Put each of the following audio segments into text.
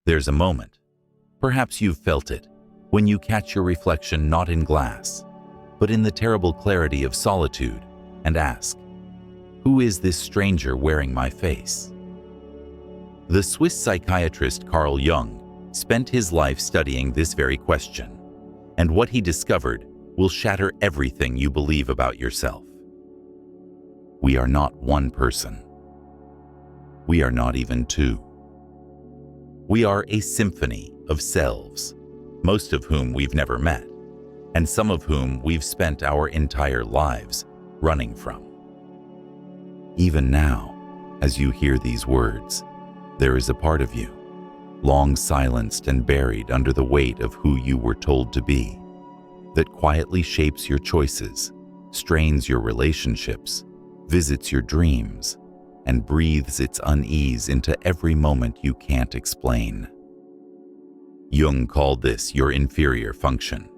There's a moment, perhaps you've felt it, when you catch your reflection not in glass, but in the terrible clarity of solitude, and ask, "Who is this stranger wearing my face?" The Swiss psychiatrist Carl Jung spent his life studying this very question, and what he discovered will shatter everything you believe about yourself. We are not one person. We are not even two. We are a symphony of selves, most of whom we've never met, and some of whom we've spent our entire lives running from. Even now, as you hear these words, there is a part of you, long silenced and buried under the weight of who you were told to be, that quietly shapes your choices, strains your relationships, visits your dreams, and breathes its unease into every moment you can't explain. Jung called this your inferior function,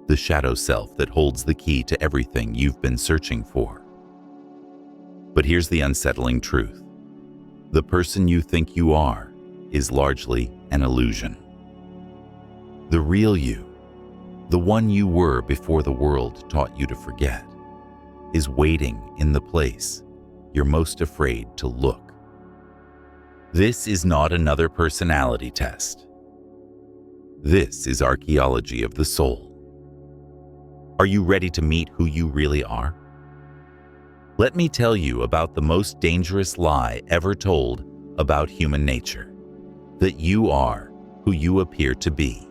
the shadow self that holds the key to everything you've been searching for. But here's the unsettling truth. The person you think you are is largely an illusion. The real you, the one you were before the world taught you to forget, is waiting in the place you're most afraid to look. This is not another personality test. This is archaeology of the soul. Are you ready to meet who you really are? Let me tell you about the most dangerous lie ever told about human nature, that you are who you appear to be.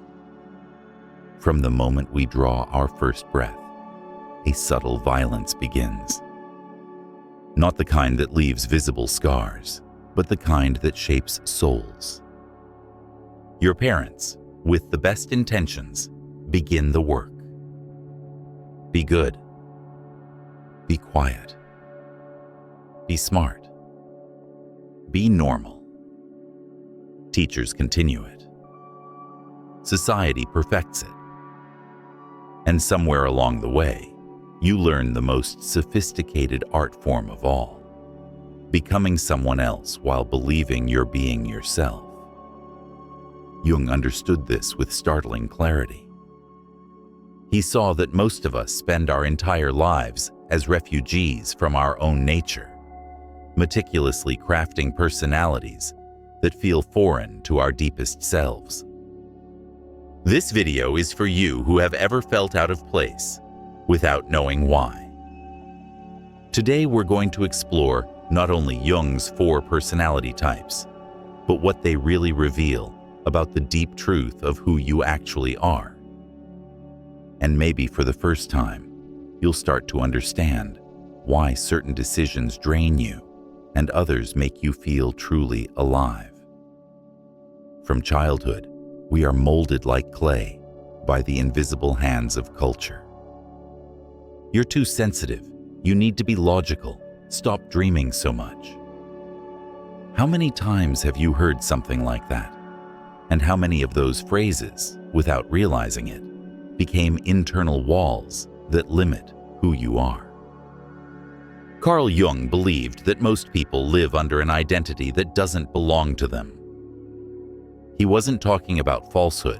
From the moment we draw our first breath, a subtle violence begins. Not the kind that leaves visible scars, but the kind that shapes souls. Your parents, with the best intentions, begin the work. Be good. Be quiet. Be smart. Be normal. Teachers continue it. Society perfects it. And somewhere along the way, you learn the most sophisticated art form of all, becoming someone else while believing you're being yourself. Jung understood this with startling clarity. He saw that most of us spend our entire lives as refugees from our own nature, meticulously crafting personalities that feel foreign to our deepest selves. This video is for you who have ever felt out of place without knowing why. Today we're going to explore not only Jung's 4 personality types, but what they really reveal about the deep truth of who you actually are. And maybe for the first time, you'll start to understand why certain decisions drain you and others make you feel truly alive. From childhood, we are molded like clay by the invisible hands of culture. You're too sensitive. You need to be logical. Stop dreaming so much. How many times have you heard something like that? And how many of those phrases, without realizing it, became internal walls that limit who you are? Carl Jung believed that most people live under an identity that doesn't belong to them. He wasn't talking about falsehood,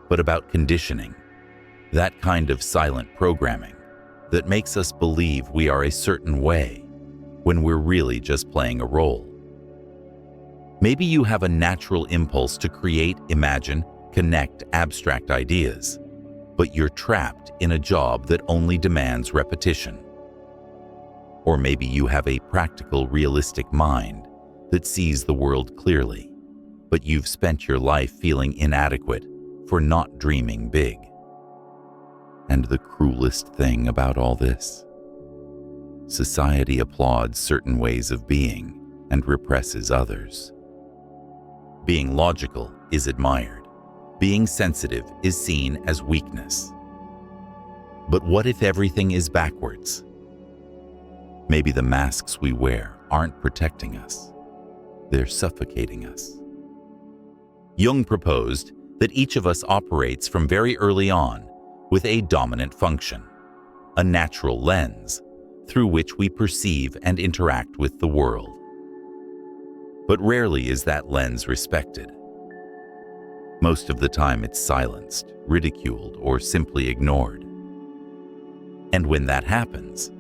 but about conditioning, that kind of silent programming that makes us believe we are a certain way when we're really just playing a role. Maybe you have a natural impulse to create, imagine, connect abstract ideas, but you're trapped in a job that only demands repetition. Or maybe you have a practical, realistic mind that sees the world clearly, but you've spent your life feeling inadequate for not dreaming big. And the cruelest thing about all this? Society applauds certain ways of being and represses others. Being logical is admired. Being sensitive is seen as weakness. But what if everything is backwards? Maybe the masks we wear aren't protecting us. They're suffocating us. Jung proposed that each of us operates from very early on with a dominant function, a natural lens through which we perceive and interact with the world. But rarely is that lens respected. Most of the time it's silenced, ridiculed, or simply ignored. And when that happens,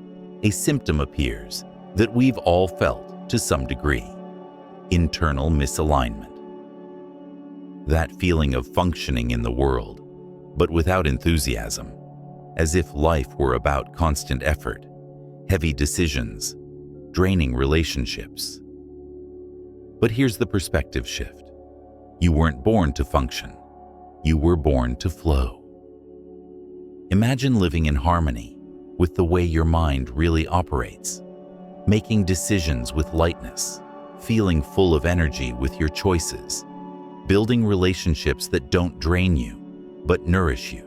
a symptom appears that we've all felt to some degree: internal misalignment. That feeling of functioning in the world, but without enthusiasm, as if life were about constant effort, heavy decisions, draining relationships. But here's the perspective shift. You weren't born to function. You were born to flow. Imagine living in harmony with the way your mind really operates, making decisions with lightness, feeling full of energy with your choices, building relationships that don't drain you, but nourish you.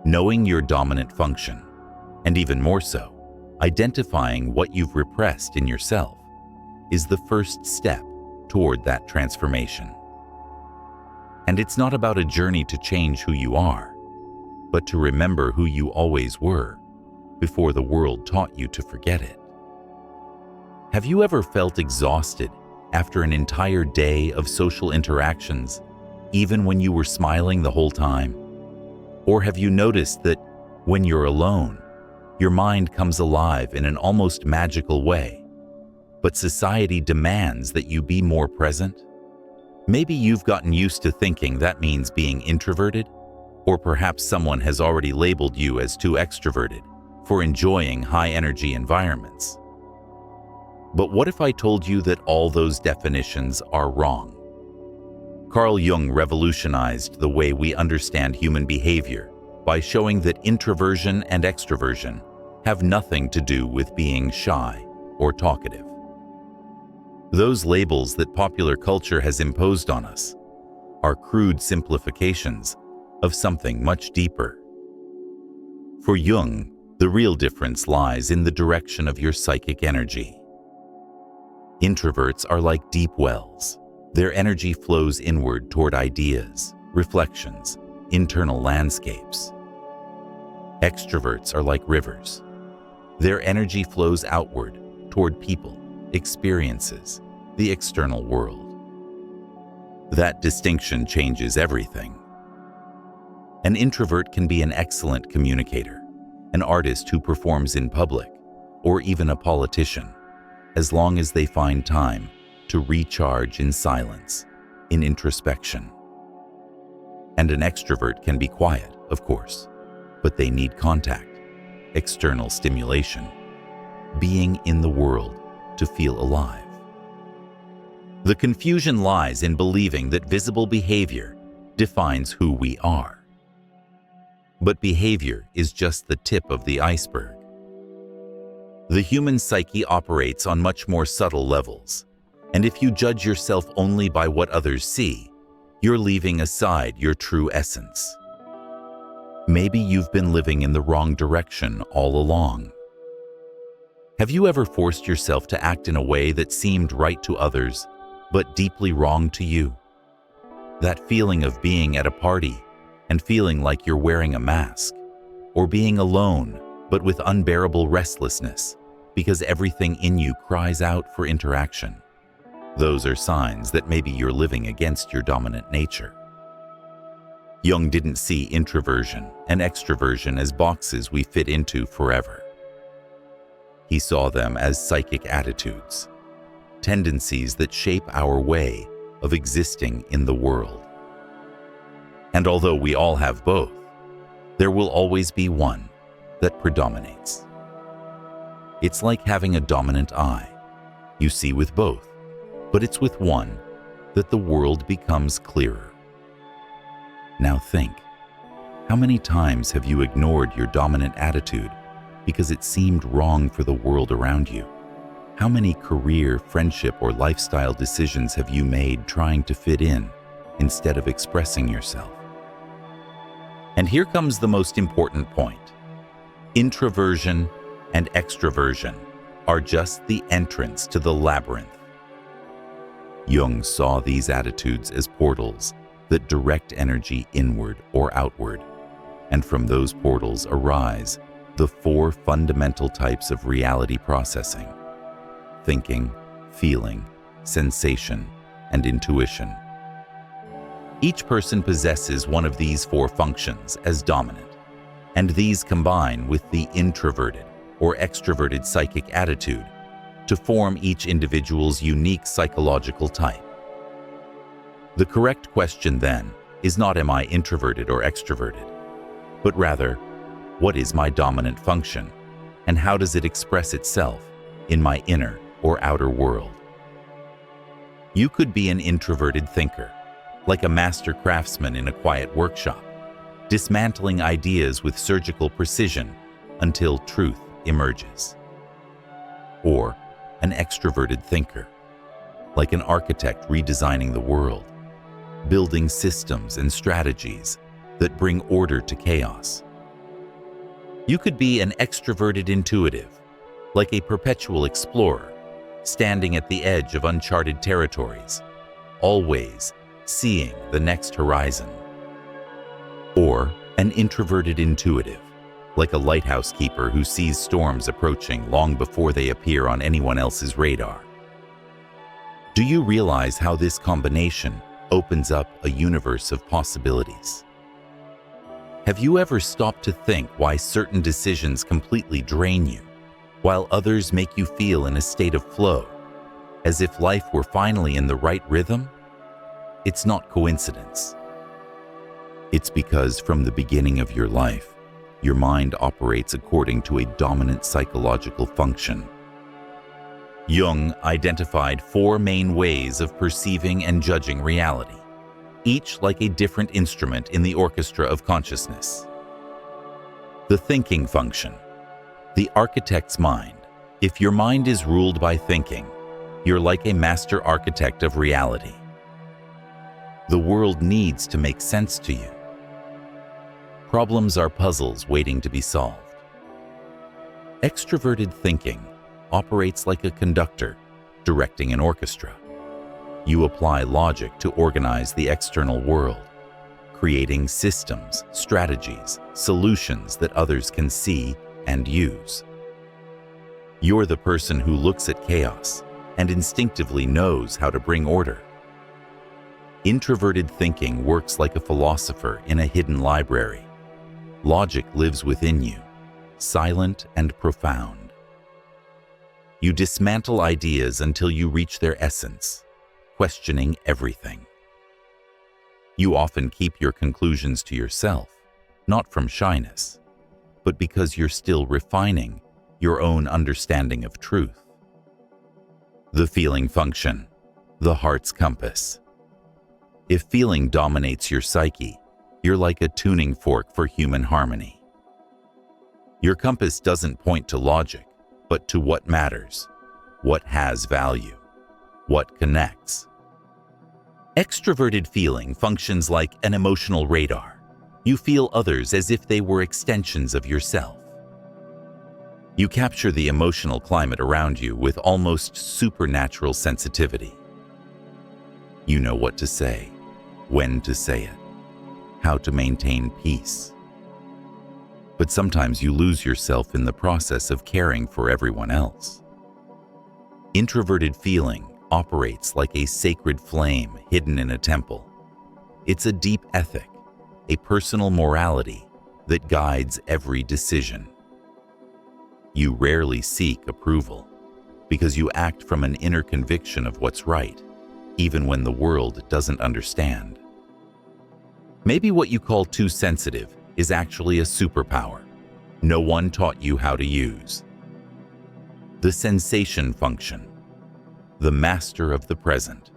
Knowing your dominant function, and even more so, identifying what you've repressed in yourself, is the first step toward that transformation. And it's not about a journey to change who you are, but to remember who you always were before the world taught you to forget it. Have you ever felt exhausted after an entire day of social interactions, even when you were smiling the whole time? Or have you noticed that when you're alone, your mind comes alive in an almost magical way, but society demands that you be more present? Maybe you've gotten used to thinking that means being introverted, or perhaps someone has already labeled you as too extroverted for enjoying high-energy environments. But what if I told you that all those definitions are wrong? Carl Jung revolutionized the way we understand human behavior by showing that introversion and extroversion have nothing to do with being shy or talkative. Those labels that popular culture has imposed on us are crude simplifications of something much deeper. For Jung, the real difference lies in the direction of your psychic energy. Introverts are like deep wells. Their energy flows inward toward ideas, reflections, internal landscapes. Extroverts are like rivers. Their energy flows outward toward people, experiences, the external world. That distinction changes everything. An introvert can be an excellent communicator, an artist who performs in public, or even a politician, as long as they find time to recharge in silence, in introspection. And an extrovert can be quiet, of course, but they need contact, external stimulation, being in the world to feel alive. The confusion lies in believing that visible behavior defines who we are. But behavior is just the tip of the iceberg. The human psyche operates on much more subtle levels, and if you judge yourself only by what others see, you're leaving aside your true essence. Maybe you've been living in the wrong direction all along. Have you ever forced yourself to act in a way that seemed right to others, but deeply wrong to you? That feeling of being at a party and feeling like you're wearing a mask, or being alone but with unbearable restlessness because everything in you cries out for interaction. Those are signs that maybe you're living against your dominant nature. Jung didn't see introversion and extroversion as boxes we fit into forever. He saw them as psychic attitudes, tendencies that shape our way of existing in the world. And although we all have both, there will always be one that predominates. It's like having a dominant eye. You see with both, but it's with one that the world becomes clearer. Now think, how many times have you ignored your dominant attitude because it seemed wrong for the world around you? How many career, friendship, or lifestyle decisions have you made trying to fit in instead of expressing yourself? And here comes the most important point. Introversion and extroversion are just the entrance to the labyrinth. Jung saw these attitudes as portals that direct energy inward or outward, and from those portals arise the four fundamental types of reality processing: thinking, feeling, sensation, and intuition. Each person possesses one of these four functions as dominant, and these combine with the introverted or extroverted psychic attitude to form each individual's unique psychological type. The correct question then is not am I introverted or extroverted, but rather, what is my dominant function and how does it express itself in my inner or outer world? You could be an introverted thinker, like a master craftsman in a quiet workshop, dismantling ideas with surgical precision until truth emerges. Or an extroverted thinker, like an architect redesigning the world, building systems and strategies that bring order to chaos. You could be an extroverted intuitive, like a perpetual explorer, standing at the edge of uncharted territories, always seeing the next horizon. Or an introverted intuitive, like a lighthouse keeper who sees storms approaching long before they appear on anyone else's radar. Do you realize how this combination opens up a universe of possibilities? Have you ever stopped to think why certain decisions completely drain you, while others make you feel in a state of flow, as if life were finally in the right rhythm? It's not coincidence. It's because from the beginning of your life, your mind operates according to a dominant psychological function. Jung identified four main ways of perceiving and judging reality, each like a different instrument in the orchestra of consciousness. The thinking function, the architect's mind. If your mind is ruled by thinking, you're like a master architect of reality. The world needs to make sense to you. Problems are puzzles waiting to be solved. Extroverted thinking operates like a conductor directing an orchestra. You apply logic to organize the external world, creating systems, strategies, solutions that others can see and use. You're the person who looks at chaos and instinctively knows how to bring order. Introverted thinking works like a philosopher in a hidden library. Logic lives within you, silent and profound. You dismantle ideas until you reach their essence, questioning everything. You often keep your conclusions to yourself, not from shyness, but because you're still refining your own understanding of truth. The feeling function, the heart's compass. If feeling dominates your psyche, you're like a tuning fork for human harmony. Your compass doesn't point to logic, but to what matters, what has value, what connects. Extroverted feeling functions like an emotional radar. You feel others as if they were extensions of yourself. You capture the emotional climate around you with almost supernatural sensitivity. You know what to say, when to say it, how to maintain peace. But sometimes you lose yourself in the process of caring for everyone else. Introverted feeling operates like a sacred flame hidden in a temple. It's a deep ethic, a personal morality that guides every decision. You rarely seek approval because you act from an inner conviction of what's right, even when the world doesn't understand. Maybe what you call too sensitive is actually a superpower no one taught you how to use. The sensation function, the master of the present.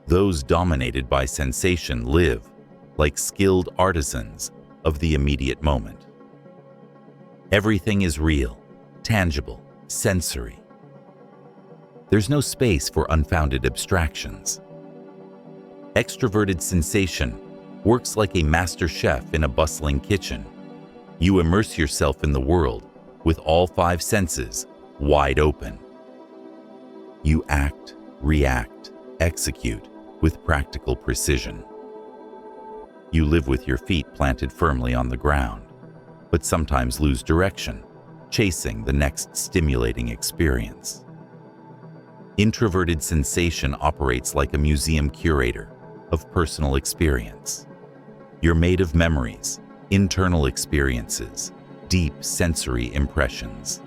Those dominated by sensation live like skilled artisans of the immediate moment. Everything is real, tangible, sensory. There's no space for unfounded abstractions. Extroverted sensation works like a master chef in a bustling kitchen. You immerse yourself in the world with all five senses wide open. You act, react, execute with practical precision. You live with your feet planted firmly on the ground, but sometimes lose direction, chasing the next stimulating experience. Introverted sensation operates like a museum curator, of personal experience. You're made of memories, internal experiences, deep sensory impressions.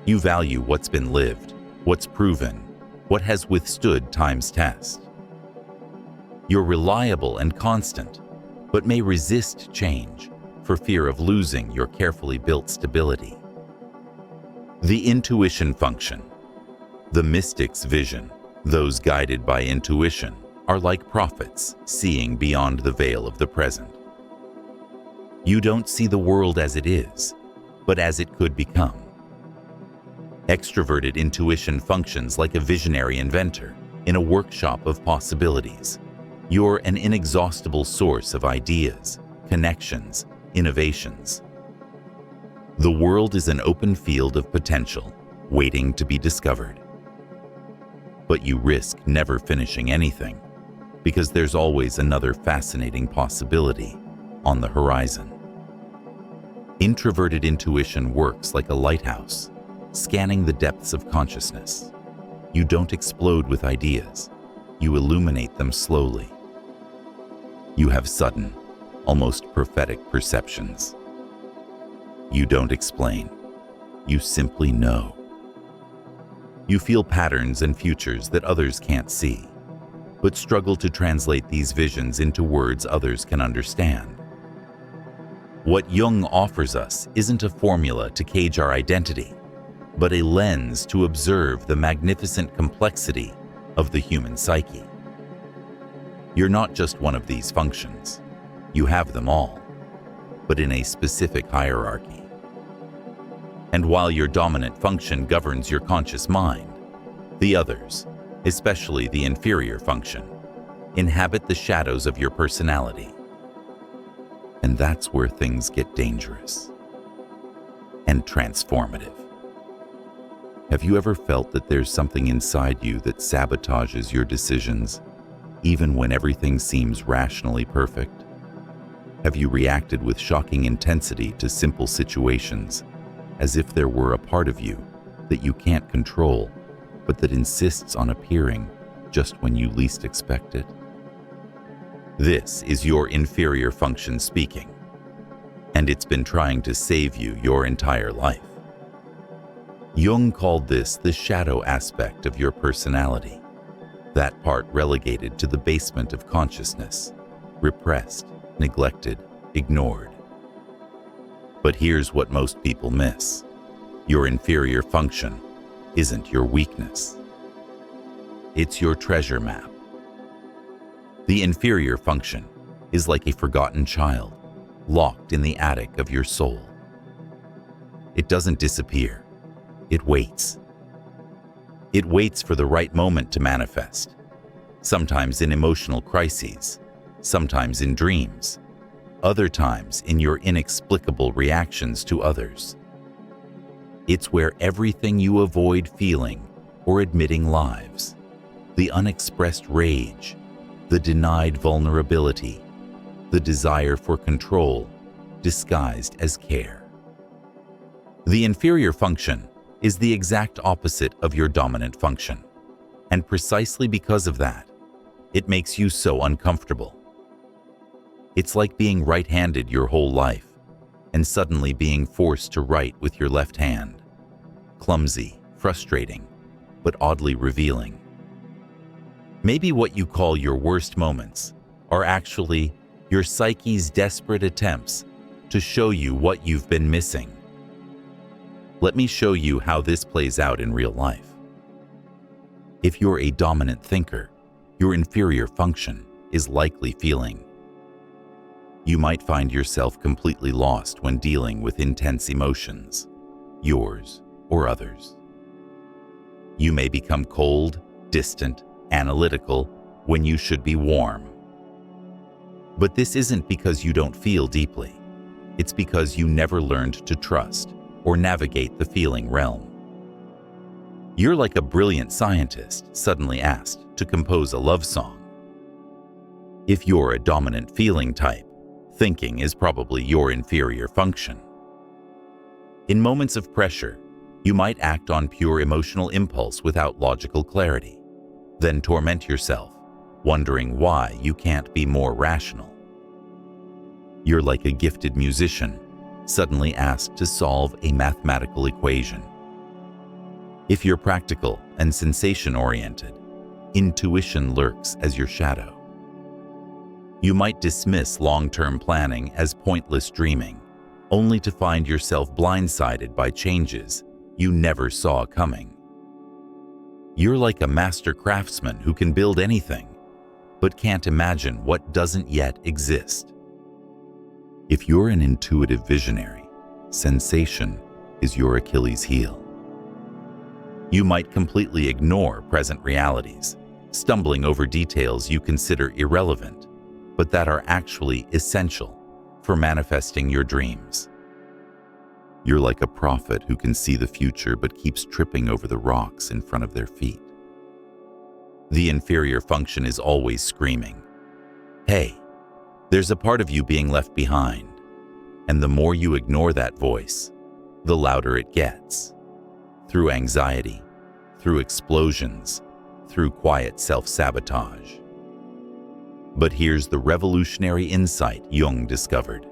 You value what's been lived, what's proven, what has withstood time's test. You're reliable and constant, but may resist change for fear of losing your carefully built stability. The intuition function. The mystic's vision, those guided by intuition, are like prophets seeing beyond the veil of the present. You don't see the world as it is, but as it could become. Extroverted intuition functions like a visionary inventor in a workshop of possibilities. You're an inexhaustible source of ideas, connections, innovations. The world is an open field of potential, waiting to be discovered. But you risk never finishing anything, because there's always another fascinating possibility on the horizon. Introverted intuition works like a lighthouse, scanning the depths of consciousness. You don't explode with ideas, you illuminate them slowly. You have sudden, almost prophetic perceptions. You don't explain, you simply know. You feel patterns and futures that others can't see, but struggle to translate these visions into words others can understand. What Jung offers us isn't a formula to cage our identity, but a lens to observe the magnificent complexity of the human psyche. You're not just one of these functions. You have them all, but in a specific hierarchy. And while your dominant function governs your conscious mind, the others, especially the inferior function, inhabit the shadows of your personality. And that's where things get dangerous and transformative. Have you ever felt that there's something inside you that sabotages your decisions, even when everything seems rationally perfect? Have you reacted with shocking intensity to simple situations, as if there were a part of you that you can't control, but that insists on appearing just when you least expect it? This is your inferior function speaking, and it's been trying to save you your entire life. Jung called this the shadow aspect of your personality, that part relegated to the basement of consciousness, repressed, neglected, ignored. But here's what most people miss. Your inferior function isn't your weakness. It's your treasure map. The inferior function is like a forgotten child, locked in the attic of your soul. It doesn't disappear. It waits. It waits for the right moment to manifest, sometimes in emotional crises, sometimes in dreams, other times in your inexplicable reactions to others. It's where everything you avoid feeling or admitting lives, the unexpressed rage, the denied vulnerability, the desire for control disguised as care. The inferior function is the exact opposite of your dominant function, and precisely because of that, it makes you so uncomfortable. It's like being right-handed your whole life and suddenly being forced to write with your left hand. Clumsy, frustrating, but oddly revealing. Maybe what you call your worst moments are actually your psyche's desperate attempts to show you what you've been missing. Let me show you how this plays out in real life. If you're a dominant thinker, your inferior function is likely feeling. You might find yourself completely lost when dealing with intense emotions, yours or others. You may become cold, distant, analytical when you should be warm. But this isn't because you don't feel deeply. It's because you never learned to trust or navigate the feeling realm. You're like a brilliant scientist suddenly asked to compose a love song. If you're a dominant feeling type, thinking is probably your inferior function. In moments of pressure, you might act on pure emotional impulse without logical clarity, then torment yourself, wondering why you can't be more rational. You're like a gifted musician, suddenly asked to solve a mathematical equation. If you're practical and sensation-oriented, intuition lurks as your shadow. You might dismiss long-term planning as pointless dreaming, only to find yourself blindsided by changes you never saw coming. You're like a master craftsman who can build anything, but can't imagine what doesn't yet exist. If you're an intuitive visionary, sensation is your Achilles heel. You might completely ignore present realities, stumbling over details you consider irrelevant, but that are actually essential for manifesting your dreams. You're like a prophet who can see the future but keeps tripping over the rocks in front of their feet. The inferior function is always screaming, "Hey, there's a part of you being left behind." And the more you ignore that voice, the louder it gets. Through anxiety, through explosions, through quiet self-sabotage. But here's the revolutionary insight Jung discovered.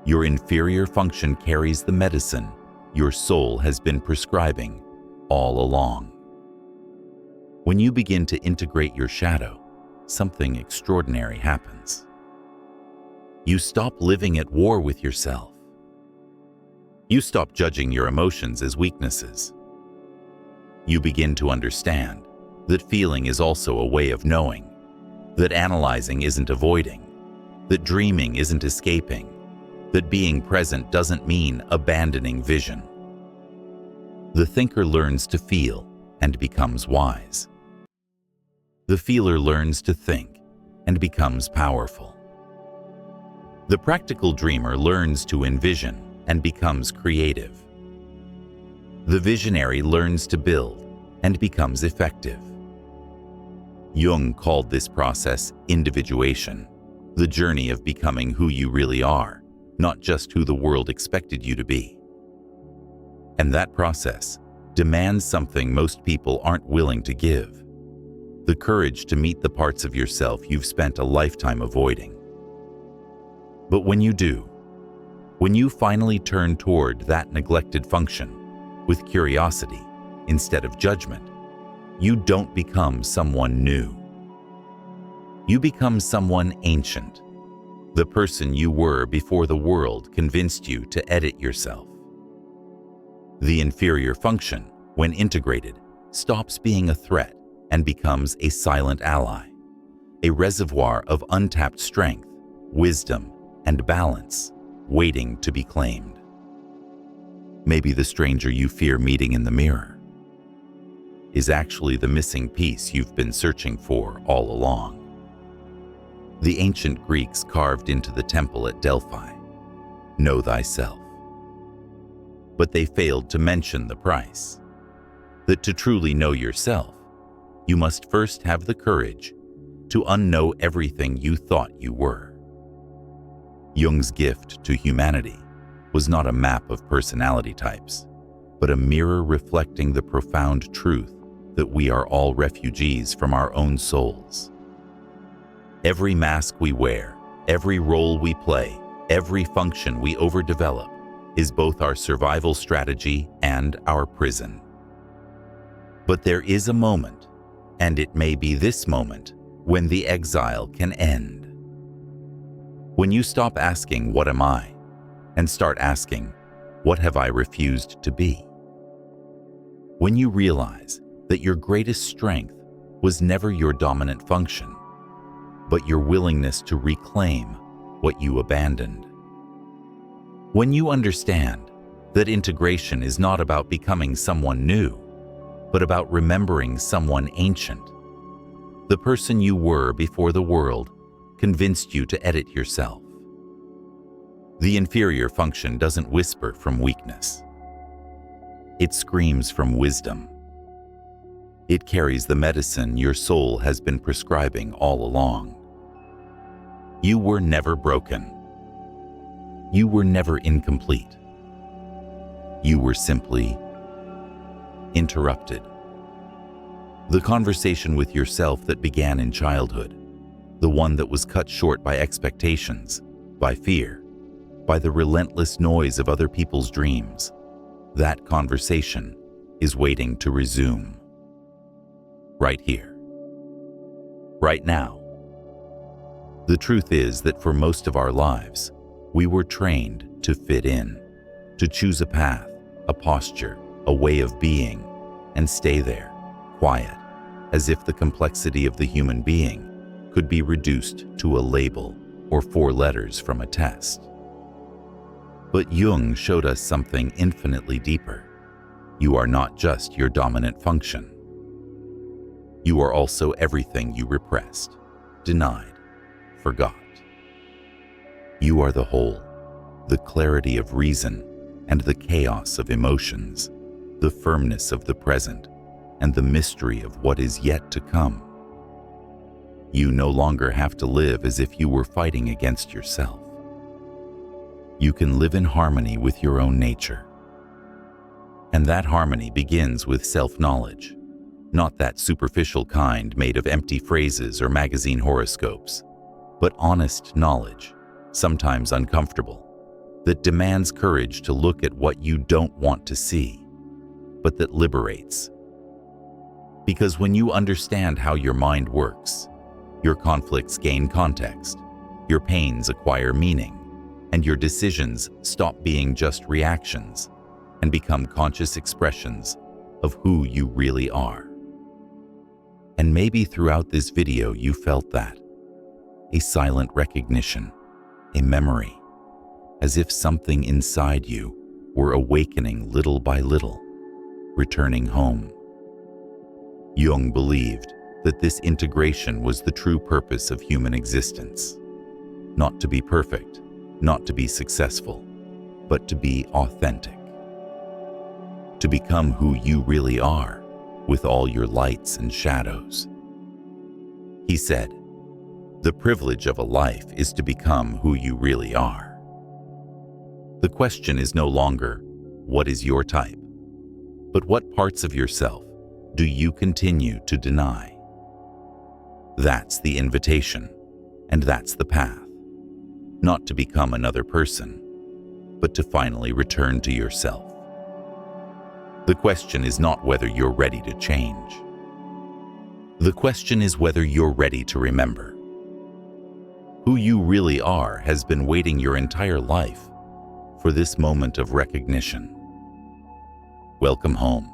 Your inferior function carries the medicine your soul has been prescribing all along. When you begin to integrate your shadow, something extraordinary happens. You stop living at war with yourself. You stop judging your emotions as weaknesses. You begin to understand that feeling is also a way of knowing, that analyzing isn't avoiding, that dreaming isn't escaping, that being present doesn't mean abandoning vision. The thinker learns to feel and becomes wise. The feeler learns to think and becomes powerful. The practical dreamer learns to envision and becomes creative. The visionary learns to build and becomes effective. Jung called this process individuation, the journey of becoming who you really are, not just who the world expected you to be. And that process demands something most people aren't willing to give: the courage to meet the parts of yourself you've spent a lifetime avoiding. But when you do, when you finally turn toward that neglected function with curiosity instead of judgment, you don't become someone new. You become someone ancient, the person you were before the world convinced you to edit yourself. The inferior function, when integrated, stops being a threat and becomes a silent ally, a reservoir of untapped strength, wisdom, and balance, waiting to be claimed. Maybe the stranger you fear meeting in the mirror is actually the missing piece you've been searching for all along. The ancient Greeks carved into the temple at Delphi, "Know thyself." But they failed to mention the price, that to truly know yourself, you must first have the courage to unknow everything you thought you were. Jung's gift to humanity was not a map of personality types, but a mirror reflecting the profound truth that we are all refugees from our own souls. Every mask we wear, every role we play, every function we overdevelop is both our survival strategy and our prison. But there is a moment, and it may be this moment, when the exile can end. When you stop asking, "What am I?" and start asking, "What have I refused to be?" When you realize that your greatest strength was never your dominant function, but your willingness to reclaim what you abandoned. When you understand that integration is not about becoming someone new, but about remembering someone ancient, the person you were before the world convinced you to edit yourself. The inferior function doesn't whisper from weakness. It screams from wisdom. It carries the medicine your soul has been prescribing all along. You were never broken. You were never incomplete. You were simply interrupted. The conversation with yourself that began in childhood, the one that was cut short by expectations, by fear, by the relentless noise of other people's dreams, that conversation is waiting to resume. Right here. Right now. The truth is that for most of our lives, we were trained to fit in, to choose a path, a posture, a way of being, and stay there, quiet, as if the complexity of the human being could be reduced to a label or 4 letters from a test. But Jung showed us something infinitely deeper. You are not just your dominant function. You are also everything you repressed, denied, forgot. You are the whole, the clarity of reason and the chaos of emotions, the firmness of the present and the mystery of what is yet to come. You no longer have to live as if you were fighting against yourself. You can live in harmony with your own nature. And that harmony begins with self-knowledge, not that superficial kind made of empty phrases or magazine horoscopes, but honest knowledge, sometimes uncomfortable, that demands courage to look at what you don't want to see, but that liberates. Because when you understand how your mind works, your conflicts gain context, your pains acquire meaning, and your decisions stop being just reactions and become conscious expressions of who you really are. And maybe throughout this video you felt that, a silent recognition, a memory, as if something inside you were awakening little by little, returning home. Jung believed that this integration was the true purpose of human existence. Not to be perfect, not to be successful, but to be authentic. To become who you really are, with all your lights and shadows. He said, "The privilege of a life is to become who you really are." The question is no longer, what is your type? But what parts of yourself do you continue to deny? That's the invitation, and that's the path. Not to become another person, but to finally return to yourself. The question is not whether you're ready to change. The question is whether you're ready to remember. Who you really are has been waiting your entire life for this moment of recognition. Welcome home.